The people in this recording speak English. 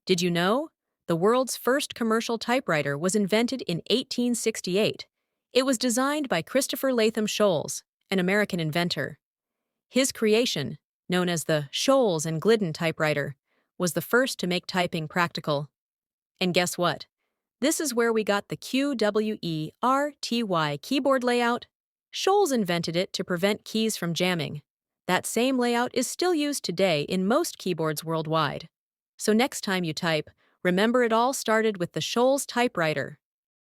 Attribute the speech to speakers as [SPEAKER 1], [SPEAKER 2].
[SPEAKER 1] Did you know? The world's first commercial typewriter was invented in 1868. It was designed by Christopher Latham Sholes, an American inventor. His creation, known as the Sholes and Glidden typewriter, was the first to make typing practical. And guess what? This is where we got the QWERTY keyboard layout. Sholes invented it to prevent keys from jamming. That same layout is still used today in most keyboards worldwide. So next time you type, remember it all started with the Sholes typewriter.